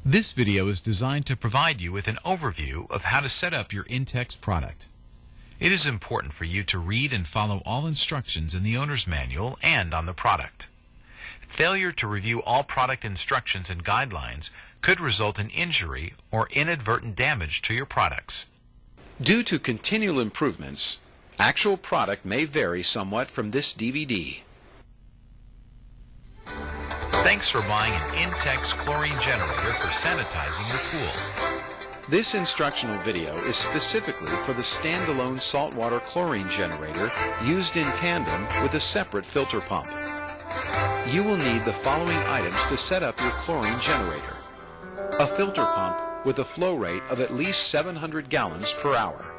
This video is designed to provide you with an overview of how to set up your INTEX product. It is important for you to read and follow all instructions in the owner's manual and on the product. Failure to review all product instructions and guidelines could result in injury or inadvertent damage to your products. Due to continual improvements, actual product may vary somewhat from this DVD. Thanks for buying an INTEX chlorine generator for sanitizing your pool. This instructional video is specifically for the standalone saltwater chlorine generator used in tandem with a separate filter pump. You will need the following items to set up your chlorine generator: a filter pump with a flow rate of at least 700 gallons per hour,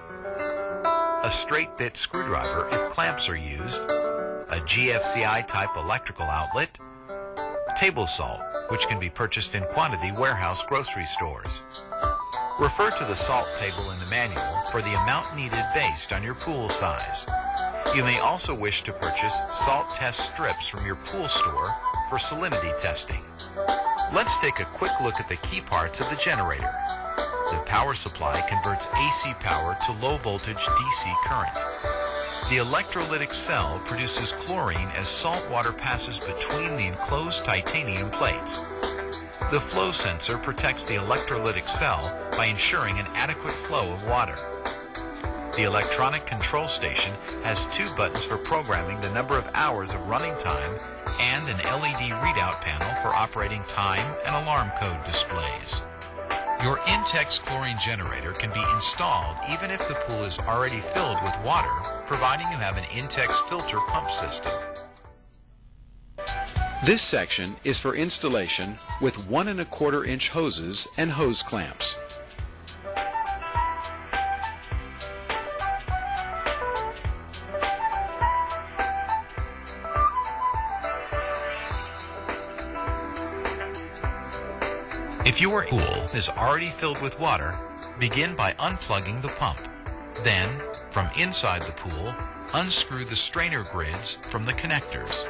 a straight bit screwdriver if clamps are used, a GFCI type electrical outlet, table salt, which can be purchased in quantity warehouse grocery stores. Refer to the salt table in the manual for the amount needed based on your pool size. You may also wish to purchase salt test strips from your pool store for salinity testing. Let's take a quick look at the key parts of the generator. The power supply converts AC power to low voltage DC current. The electrolytic cell produces chlorine as salt water passes between the enclosed titanium plates. The flow sensor protects the electrolytic cell by ensuring an adequate flow of water. The electronic control station has two buttons for programming the number of hours of running time and an LED readout panel for operating time and alarm code displays. Your INTEX chlorine generator can be installed even if the pool is already filled with water, providing you have an INTEX filter pump system. This section is for installation with 1 1/4 inch hoses and hose clamps. If your pool is already filled with water, begin by unplugging the pump. Then, from inside the pool, unscrew the strainer grids from the connectors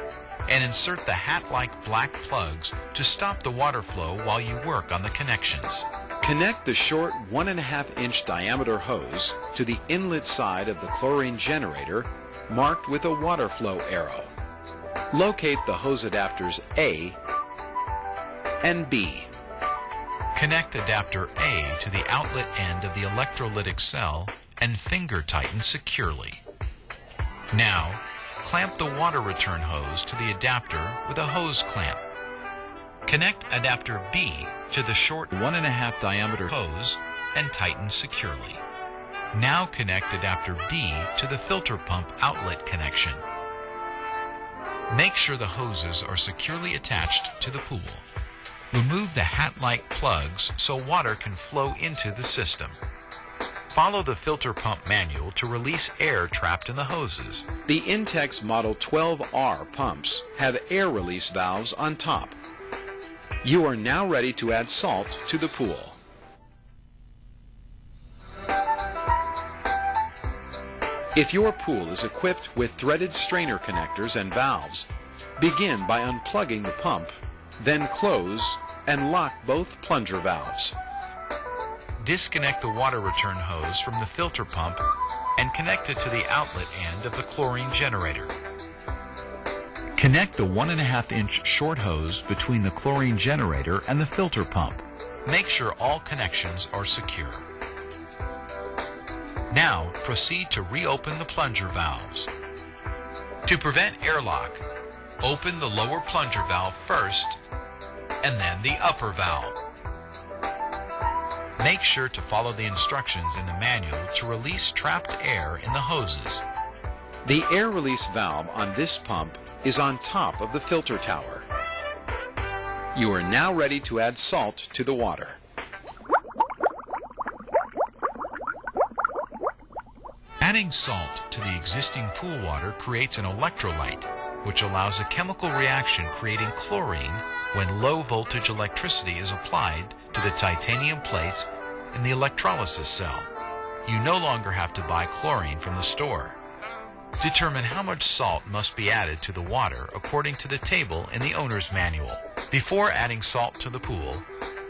and insert the hat-like black plugs to stop the water flow while you work on the connections. Connect the short 1 1/2 inch diameter hose to the inlet side of the chlorine generator marked with a water flow arrow. Locate the hose adapters A and B. Connect adapter A to the outlet end of the electrolytic cell and finger tighten securely. Now, clamp the water return hose to the adapter with a hose clamp. Connect adapter B to the short 1 1/2 diameter hose and tighten securely. Now connect adapter B to the filter pump outlet connection. Make sure the hoses are securely attached to the pool. Remove the hat-like plugs so water can flow into the system. Follow the filter pump manual to release air trapped in the hoses. The INTEX Model 12R pumps have air release valves on top. You are now ready to add salt to the pool. If your pool is equipped with threaded strainer connectors and valves, begin by unplugging the pump, then close and lock both plunger valves. Disconnect the water return hose from the filter pump and connect it to the outlet end of the chlorine generator. Connect the 1 1/2 inch short hose between the chlorine generator and the filter pump. Make sure all connections are secure. Now proceed to reopen the plunger valves. To prevent airlock, open the lower plunger valve first and then the upper valve. Make sure to follow the instructions in the manual to release trapped air in the hoses. The air release valve on this pump is on top of the filter tower. You are now ready to add salt to the water. Adding salt to the existing pool water creates an electrolyte, which allows a chemical reaction creating chlorine when low voltage electricity is applied to the titanium plates in the electrolysis cell. You no longer have to buy chlorine from the store. Determine how much salt must be added to the water according to the table in the owner's manual. Before adding salt to the pool,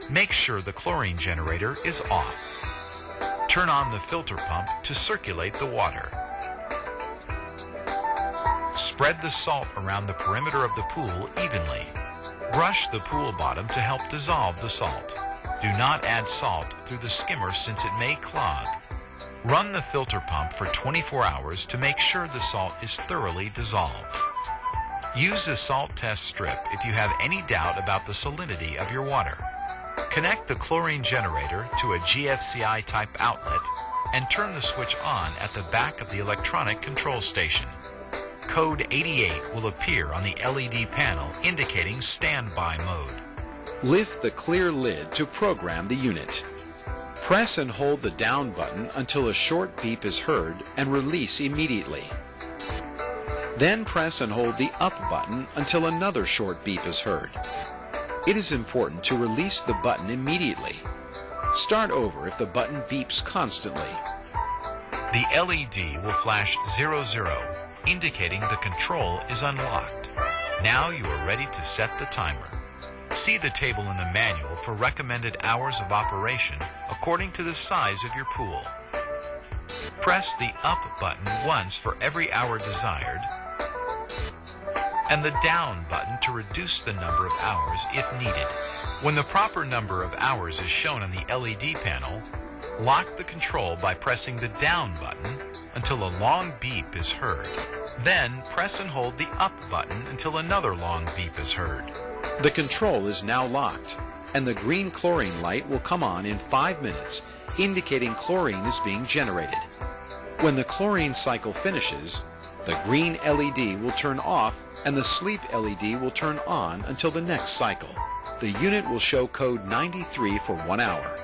Make sure the chlorine generator is off. Turn on the filter pump to circulate the water. Spread the salt around the perimeter of the pool evenly. Brush the pool bottom to help dissolve the salt. Do not add salt through the skimmer since it may clog. Run the filter pump for 24 hours to make sure the salt is thoroughly dissolved. Use a salt test strip if you have any doubt about the salinity of your water. Connect the chlorine generator to a GFCI type outlet and turn the switch on at the back of the electronic control station. Code 88 will appear on the LED panel indicating standby mode. Lift the clear lid to program the unit. Press and hold the down button until a short beep is heard and release immediately. Then press and hold the up button until another short beep is heard. It is important to release the button immediately. Start over if the button beeps constantly. The LED will flash 00, indicating the control is unlocked. Now you are ready to set the timer. See the table in the manual for recommended hours of operation according to the size of your pool. Press the up button once for every hour desired and the down button to reduce the number of hours if needed. When the proper number of hours is shown on the LED panel, lock the control by pressing the down button until a long beep is heard. Then press and hold the up button until another long beep is heard. The control is now locked, and the green chlorine light will come on in 5 minutes, indicating chlorine is being generated. When the chlorine cycle finishes, the green LED will turn off and the sleep LED will turn on until the next cycle. The unit will show code 93 for 1 hour.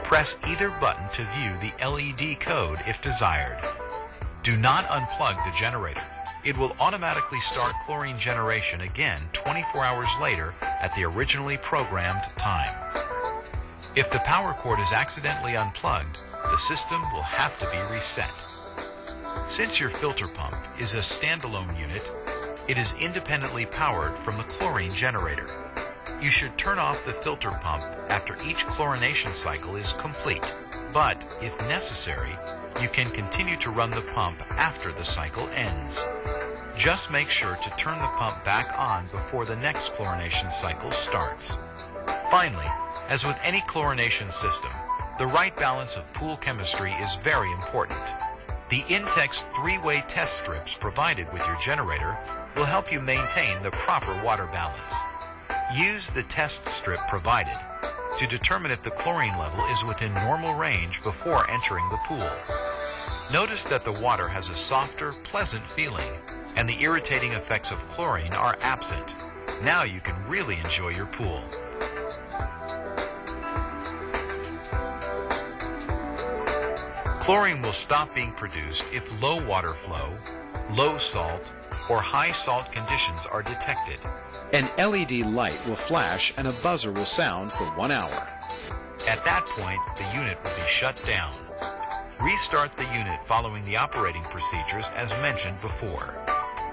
Press either button to view the LED code if desired. Do not unplug the generator. It will automatically start chlorine generation again 24 hours later at the originally programmed time. If the power cord is accidentally unplugged, the system will have to be reset. Since your filter pump is a standalone unit, it is independently powered from the chlorine generator. You should turn off the filter pump after each chlorination cycle is complete, but if necessary, you can continue to run the pump after the cycle ends. Just make sure to turn the pump back on before the next chlorination cycle starts. Finally, as with any chlorination system, the right balance of pool chemistry is very important. The INTEX 3-way test strips provided with your generator will help you maintain the proper water balance. Use the test strip provided to determine if the chlorine level is within normal range before entering the pool. Notice that the water has a softer, pleasant feeling, and the irritating effects of chlorine are absent. Now you can really enjoy your pool. Chlorine will stop being produced if low water flow, low salt, or high salt conditions are detected. An LED light will flash and a buzzer will sound for 1 hour. At that point, the unit will be shut down. Restart the unit following the operating procedures as mentioned before.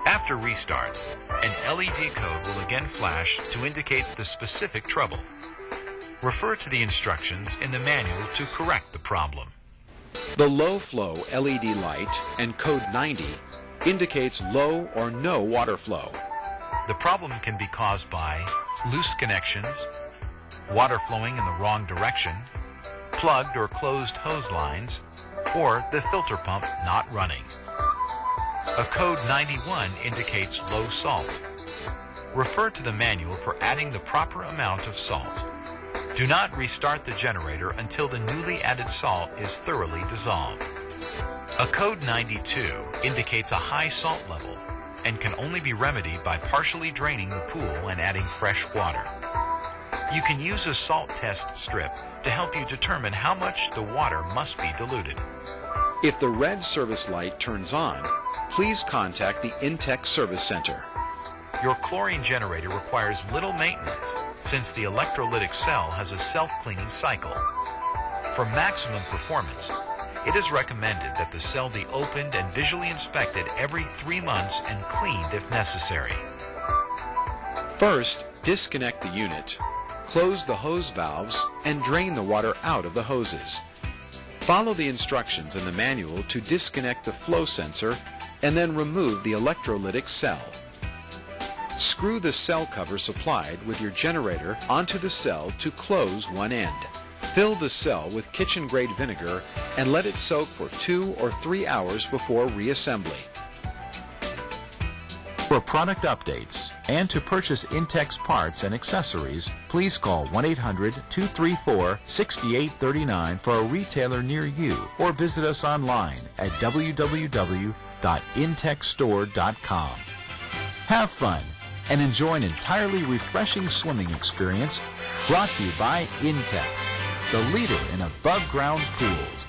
After restart, an LED code will again flash to indicate the specific trouble. Refer to the instructions in the manual to correct the problem. The low flow LED light and code 90 indicates low or no water flow. The problem can be caused by loose connections, water flowing in the wrong direction, plugged or closed hose lines, or the filter pump not running. A code 91 indicates low salt. Refer to the manual for adding the proper amount of salt. Do not restart the generator until the newly added salt is thoroughly dissolved. A code 92 indicates a high salt level and can only be remedied by partially draining the pool and adding fresh water. You can use a salt test strip to help you determine how much the water must be diluted. If the red service light turns on, please contact the INTEX Service Center. Your chlorine generator requires little maintenance since the electrolytic cell has a self-cleaning cycle. For maximum performance, it is recommended that the cell be opened and visually inspected every 3 months and cleaned if necessary. First, Disconnect the unit, close the hose valves, and drain the water out of the hoses. Follow the instructions in the manual to disconnect the flow sensor and then remove the electrolytic cell. Screw the cell cover supplied with your generator onto the cell to close one end. Fill the cell with kitchen-grade vinegar and let it soak for 2 or 3 hours before reassembly. For product updates and to purchase INTEX parts and accessories, please call 1-800-234-6839 for a retailer near you or visit us online at www.intexstore.com. Have fun and enjoy an entirely refreshing swimming experience brought to you by INTEX, the leader in above-ground pools.